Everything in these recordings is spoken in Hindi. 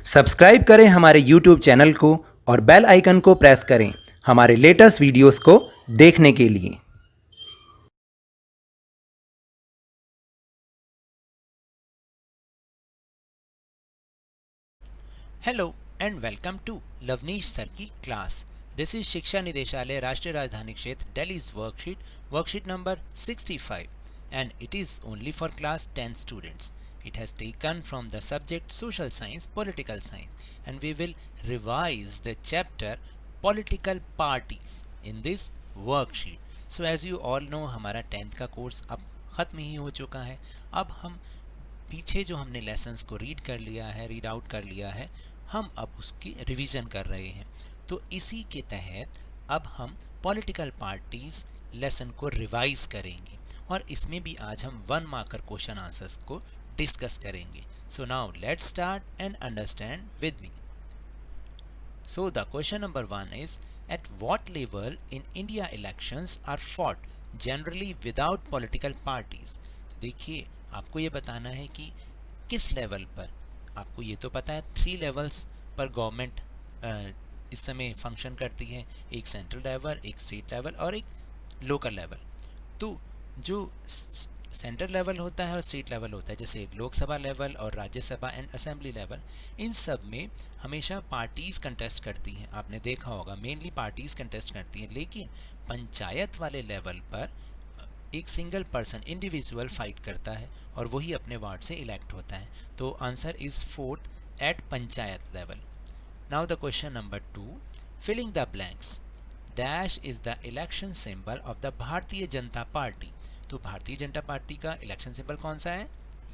सब्सक्राइब करें हमारे YouTube चैनल को और बेल आइकन को प्रेस करें हमारे लेटेस्ट वीडियोस को देखने के लिए। Hello and welcome to Lavneesh sir की class. This is Shiksha Nideshalaya Rashtriya Rajdhani Kshetra Delhi's worksheet number 65 and it is only for class 10 students. It has taken from the subject social science, political science, and we will revise the chapter political parties in this worksheet. So as you all know, हमारा 10th का कोर्स अब ख़त्म ही हो चुका है। अब हम पीछे जो हमने लेसन्स को रीड कर लिया है, रीड आउट कर लिया है, हम अब उसकी रिवीजन कर रहे हैं। तो इसी के तहत अब हम पॉलिटिकल पार्टीज लेसन को रिवाइज करेंगे और इसमें भी आज हम 1 मार्कर क्वेश्चन आंसर्स को डिस्कस करेंगे। So now let's start and understand with me. So the question number 1 is, at what level in India elections are fought generally without political parties? देखिए, आपको ये बताना है कि किस लेवल पर। आपको ये तो पता है 3 लेवल्स पर गवर्नमेंट इस समय फंक्शन करती है, एक सेंट्रल लेवल, एक स्टेट लेवल और एक लोकल लेवल। तो जो सेंट्रल लेवल होता है और स्टेट लेवल होता है, जैसे लोकसभा लेवल और राज्यसभा एंड असेंबली लेवल, इन सब में हमेशा पार्टीज़ कंटेस्ट करती हैं। आपने देखा होगा मेनली पार्टीज़ कंटेस्ट करती हैं, लेकिन पंचायत वाले लेवल पर एक सिंगल पर्सन इंडिविजुअल फाइट करता है और वही अपने वार्ड से इलेक्ट होता है। तो answer is 4th at panchayat level. Now the question number 2, filling the blanks. Dash is the election symbol of the Bharatiya Janata party. तो भारतीय जनता पार्टी का इलेक्शन सिंबल कौन सा है?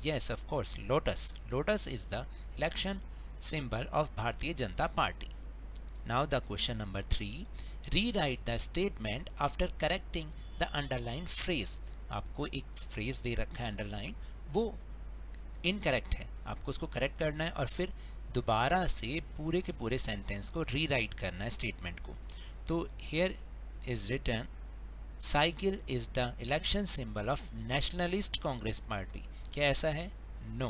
Yes, of course, lotus. Lotus is the election symbol of भारतीय Janata party. Now the question number 3, rewrite the statement after correcting the underline phrase. आपको एक फ्रेज दे रखा है अंडरलाइन, वो इनकरेक्ट है, आपको उसको करेक्ट करना है और फिर दोबारा से पूरे के पूरे सेंटेंस को रीराइट करना है, स्टेटमेंट को। तो here is written, cycle is the election symbol of nationalist Congress party. क्या ऐसा है? No,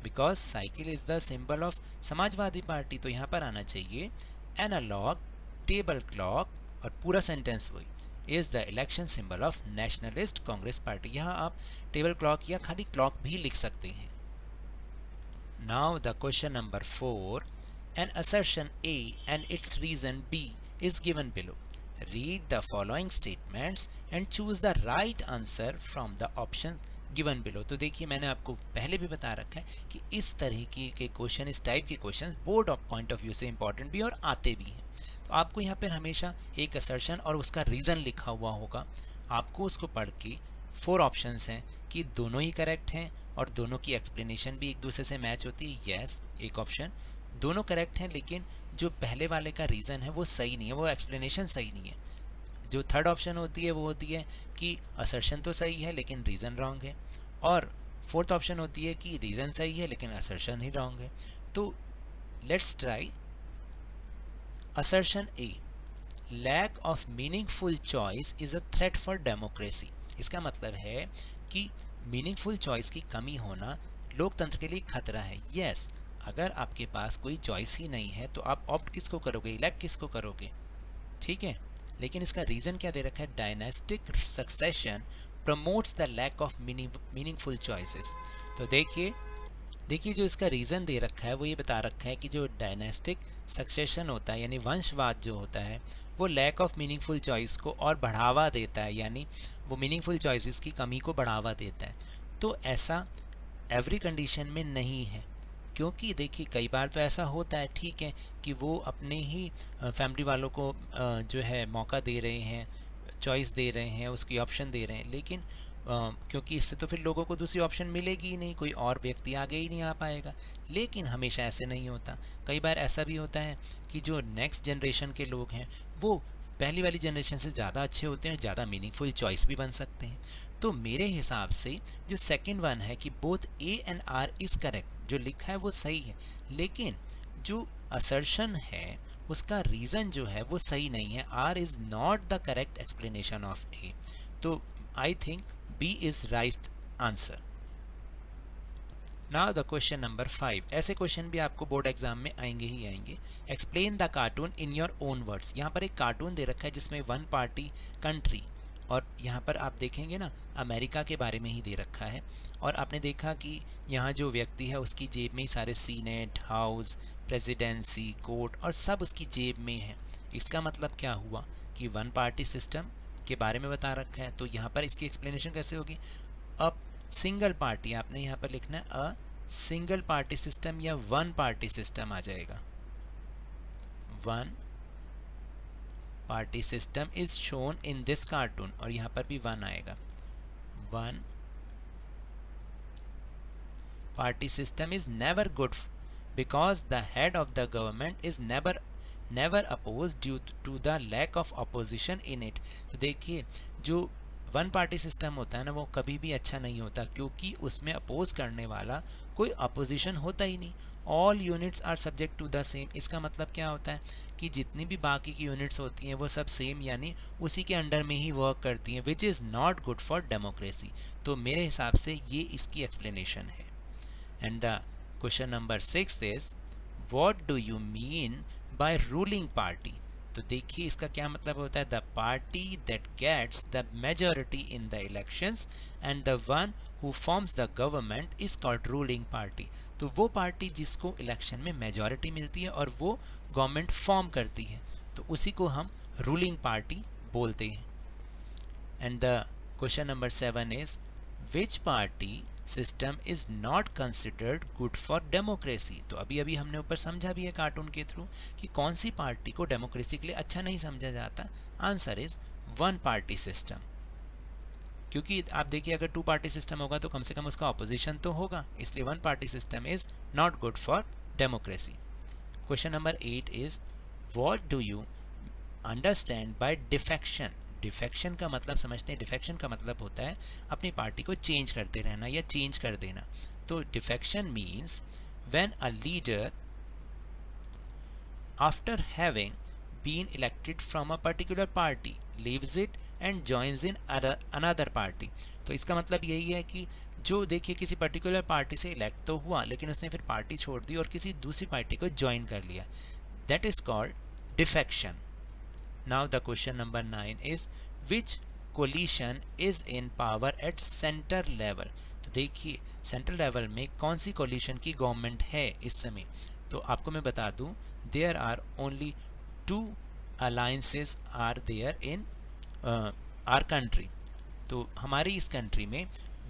because cycle is the symbol of Samajwadi party. तो यहाँ पर आना चाहिए एनालॉग टेबल क्लॉक और पूरा सेंटेंस वही, is the election symbol of nationalist Congress party. यहाँ आप टेबल क्लॉक या खाली क्लॉक भी लिख सकते हैं। Now the question number 4, an assertion A and its reason B is given below. Read the following statements and choose the right answer from the option given below. तो देखिए, मैंने आपको पहले भी बता रखा है कि इस तरह के क्वेश्चन, इस टाइप के question board of point of view से इंपॉर्टेंट भी और आते भी हैं। तो आपको यहाँ पर हमेशा एक असर्शन और उसका रीज़न लिखा हुआ होगा। आपको उसको पढ़ के 4 ऑप्शंस हैं कि दोनों ही करेक्ट हैं और दोनों की एक्सप्लेनेशन भी एक दूसरे से मैच होती है। यस, एक ऑप्शन दोनों करेक्ट हैं, लेकिन जो पहले वाले का रीज़न है वो सही नहीं है, वो एक्सप्लेनेशन सही नहीं है। जो थर्ड ऑप्शन होती है वो होती है कि असर्शन तो सही है लेकिन रीज़न रॉन्ग है, और फोर्थ ऑप्शन होती है कि रीज़न सही है लेकिन असर्शन ही रॉन्ग है। तो let's try assertion A, lack of meaningful choice is a threat for democracy. इसका मतलब है कि मीनिंगफुल चॉइस की कमी होना लोकतंत्र के लिए खतरा है। यस, अगर आपके पास कोई चॉइस ही नहीं है तो आप ऑप्ट किसको करोगे, इलेक्ट किसको करोगे? ठीक है, लेकिन इसका रीज़न क्या दे रखा है? Dynastic succession promotes the lack of meaningful choices. तो देखिए जो इसका रीज़न दे रखा है वो ये बता रखा है कि जो डायनेस्टिक सक्सेशन होता है यानी वंशवाद जो होता है वो लैक ऑफ मीनिंगफुल चॉइस को और बढ़ावा देता है, यानी वो मीनिंगफुल चॉइसेस की कमी को बढ़ावा देता है। तो ऐसा एवरी कंडीशन में नहीं है, क्योंकि देखिए कई बार तो ऐसा होता है, ठीक है, कि वो अपने ही फैमिली वालों को जो है मौका दे रहे हैं, चॉइस दे रहे हैं, उसकी ऑप्शन दे रहे हैं, लेकिन क्योंकि इससे तो फिर लोगों को दूसरी ऑप्शन मिलेगी ही नहीं, कोई और व्यक्ति आगे ही नहीं आ पाएगा। लेकिन हमेशा ऐसे नहीं होता, कई बार ऐसा भी होता है कि जो नेक्स्ट जनरेशन के लोग हैं वो पहली वाली जनरेशन से ज़्यादा अच्छे होते हैं, ज़्यादा मीनिंगफुल चॉइस भी बन सकते हैं। तो मेरे हिसाब से जो सेकंड वन है कि both A and R is correct, जो लिखा है वो सही है, लेकिन जो असर्शन है उसका रीज़न जो है वो सही नहीं है। R is not the correct explanation of A. तो I think B is right answer. Now the question number 5, ऐसे क्वेश्चन भी आपको बोर्ड एग्जाम में आएंगे ही आएंगे। Explain the cartoon in your own words. यहाँ पर एक कार्टून दे रखा है जिसमें वन पार्टी कंट्री, और यहाँ पर आप देखेंगे ना अमेरिका के बारे में ही दे रखा है, और आपने देखा कि यहाँ जो व्यक्ति है उसकी जेब में ही सारे सीनेट, हाउस, प्रेसिडेंसी, कोर्ट और सब उसकी जेब में है। इसका मतलब क्या हुआ कि वन पार्टी सिस्टम के बारे में बता रखा है। तो यहाँ पर इसकी एक्सप्लेनेशन कैसे होगी? अब सिंगल पार्टी, आपने यहाँ पर लिखना है अ सिंगल पार्टी सिस्टम या वन पार्टी सिस्टम आ जाएगा। One party system is shown in this cartoon, और यहाँ पर भी वन आएगा। One party system is never good because the head of the government is never oppose due to the lack of opposition in it. तो देखिए जो वन पार्टी सिस्टम होता है ना वो कभी भी अच्छा नहीं होता, क्योंकि उसमें अपोज करने वाला कोई अपोजिशन होता ही नहीं। All units are subject to the same. इसका मतलब क्या होता है कि जितनी भी बाकी की यूनिट्स होती हैं वो सब सेम यानी उसी के अंडर में ही वर्क करती हैं, which is not good for democracy. तो मेरे हिसाब से ये इसकी एक्सप्लेनेशन है। And the question number 6 is what do you mean by ruling party. तो देखिए इसका क्या मतलब होता है। The party that gets the majority in the elections and the one who forms the government is called ruling party. तो वो पार्टी जिसको इलेक्शन में मेजॉरिटी मिलती है और वो गवर्नमेंट फॉर्म करती है, तो उसी को हम रूलिंग पार्टी बोलते हैं। And the question number 7 is which party system is not considered good for democracy. तो अभी अभी हमने ऊपर समझा भी है कार्टून के थ्रू कि कौन सी पार्टी को डेमोक्रेसी के लिए अच्छा नहीं समझा जाता। Answer is one party system, क्योंकि आप देखिए अगर टू पार्टी सिस्टम होगा तो कम से कम उसका ऑपोजिशन तो होगा, इसलिए one party system is not good for democracy. Question number 8 is what do you understand by defection. Defection का मतलब समझते हैं। डिफेक्शन का मतलब होता है अपनी पार्टी को चेंज करते रहना या चेंज कर देना। तो defection means when a leader after having been elected from a particular party leaves it and joins in another party. तो इसका मतलब यही है कि जो देखिए किसी पर्टिकुलर पार्टी से इलेक्ट तो हुआ लेकिन उसने फिर पार्टी छोड़ दी और किसी दूसरी पार्टी को ज्वाइन कर लिया, that is called defection. Now the question number 9 is which coalition is in power at center level। तो देखिए सेंट्रल लेवल में कौन सी कोलिशन की गवर्नमेंट है इस समय। तो आपको मैं बता दूं there are only 2 alliances are there in our country। तो हमारी इस कंट्री में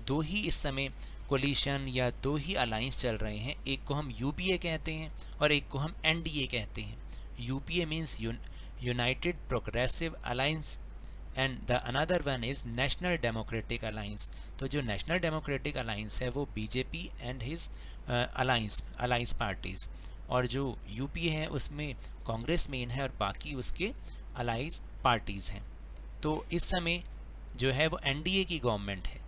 दो ही इस समय कोलिशन या दो ही अलायंस चल रहे हैं। एक को हम यूपीए कहते हैं और एक को हम एनडीए कहते हैं। UPA means United progressive alliance and the another one is national democratic alliance. तो जो नेशनल डेमोक्रेटिक अलायंस है वो BJP and his alliance parties, और जो यूपीए है उसमें कांग्रेस मेन है और बाकी उसके अलायंस पार्टीज़ हैं। तो इस समय जो है वो एनडीए की गवर्नमेंट है।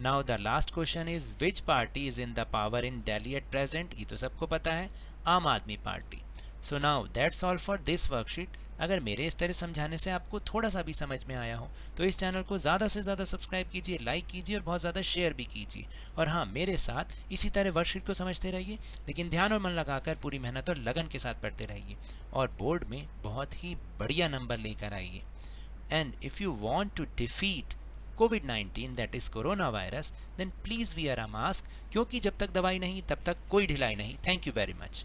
Now the last question is which party is in the power in Delhi at present. ये तो सबको पता है, आम आदमी party. So now that's all for this worksheet. अगर मेरे इस तरह समझाने से आपको थोड़ा सा भी समझ में आया हो तो इस चैनल को ज़्यादा से ज़्यादा सब्सक्राइब कीजिए, लाइक कीजिए और बहुत ज़्यादा शेयर भी कीजिए। और हाँ, मेरे साथ इसी तरह वर्कशीट को समझते रहिए, लेकिन ध्यान और मन लगाकर पूरी मेहनत और लगन के साथ पढ़ते रहिए और बोर्ड में बहुत ही बढ़िया नंबर लेकर आइए। And if you want to defeat COVID-19 that is corona virus, then please wear a mask, क्योंकि जब तक दवाई नहीं तब तक कोई ढिलाई नहीं। Thank you very much.